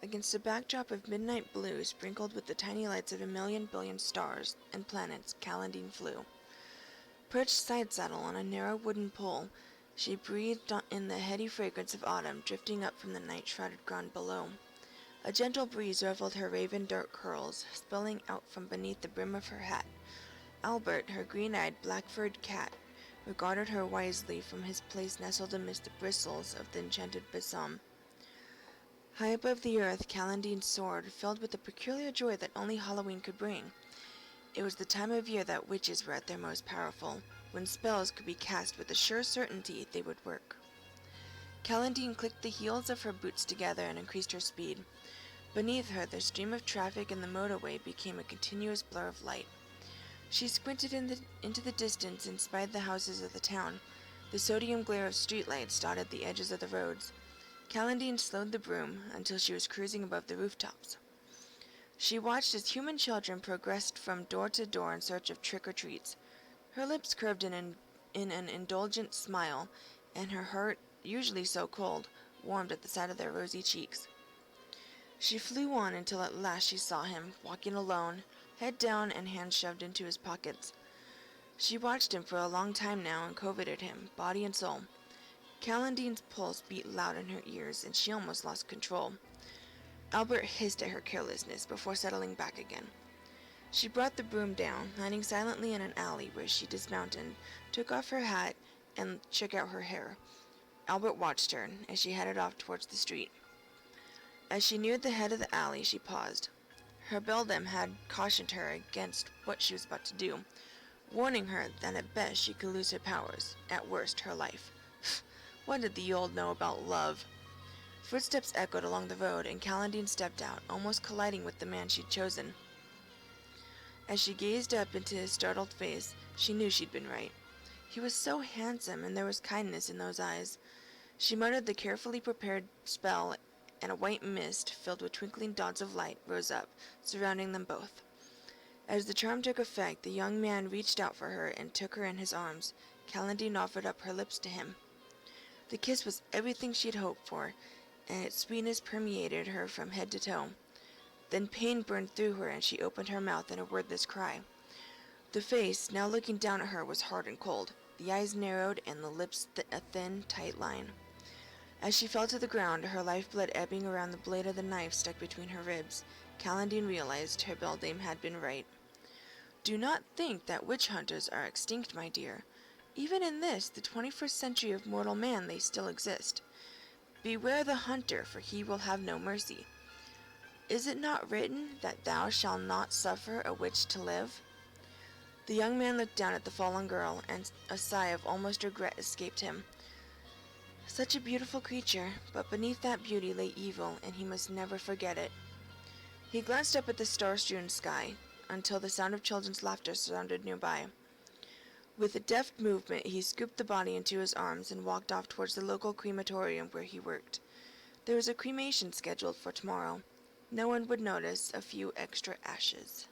Against a backdrop of midnight blue sprinkled with the tiny lights of a million billion stars and planets, Callandine flew. Perched side-saddle on a narrow wooden pole, she breathed in the heady fragrance of autumn drifting up from the night-shrouded ground below. A gentle breeze ruffled her raven dark curls, spilling out from beneath the brim of her hat. Albert, her green-eyed, black-furred cat, regarded her wisely from his place nestled amidst the bristles of the enchanted besom. High above the earth, Callandine soared, filled with the peculiar joy that only Halloween could bring. It was the time of year that witches were at their most powerful, when spells could be cast with a sure certainty they would work. Callandine clicked the heels of her boots together and increased her speed. Beneath her, the stream of traffic in the motorway became a continuous blur of light. She squinted into the distance and spied the houses of the town. The sodium glare of streetlights dotted the edges of the roads. Callandine slowed the broom until she was cruising above the rooftops. She watched as human children progressed from door to door in search of trick-or-treats. Her lips curved in an indulgent smile, and her heart, usually so cold, warmed at the sight of their rosy cheeks. She flew on until at last she saw him, walking alone, head down and hands shoved into his pockets. She watched him for a long time now and coveted him, body and soul. Callandine's pulse beat loud in her ears, and she almost lost control. Albert hissed at her carelessness before settling back again. She brought the broom down, landing silently in an alley where she dismounted, took off her hat, and shook out her hair. Albert watched her as she headed off towards the street. As she neared the head of the alley, she paused. Her beldam had cautioned her against what she was about to do, warning her that at best she could lose her powers, at worst her life. What did the old know about love? Footsteps echoed along the road, and Callandine stepped out, almost colliding with the man she'd chosen. As she gazed up into his startled face, she knew she'd been right. He was so handsome, and there was kindness in those eyes. She muttered the carefully prepared spell, and a white mist, filled with twinkling dots of light, rose up, surrounding them both. As the charm took effect, the young man reached out for her and took her in his arms. Callandine offered up her lips to him. The kiss was everything she'd hoped for, and its sweetness permeated her from head to toe. Then pain burned through her, and she opened her mouth in a wordless cry. The face, now looking down at her, was hard and cold. The eyes narrowed, and the lips a thin, tight line. As she fell to the ground, her lifeblood ebbing around the blade of the knife stuck between her ribs, Callandine realized her beldame had been right. Do not think that witch hunters are extinct, my dear. Even in this, the 21st century of mortal man, they still exist. Beware the hunter, for he will have no mercy. Is it not written that thou shalt not suffer a witch to live? The young man looked down at the fallen girl, and a sigh of almost regret escaped him. Such a beautiful creature, but beneath that beauty lay evil, and he must never forget it. He glanced up at the star-strewn sky, until the sound of children's laughter sounded nearby. With a deft movement, he scooped the body into his arms and walked off towards the local crematorium where he worked. There was a cremation scheduled for tomorrow. No one would notice a few extra ashes.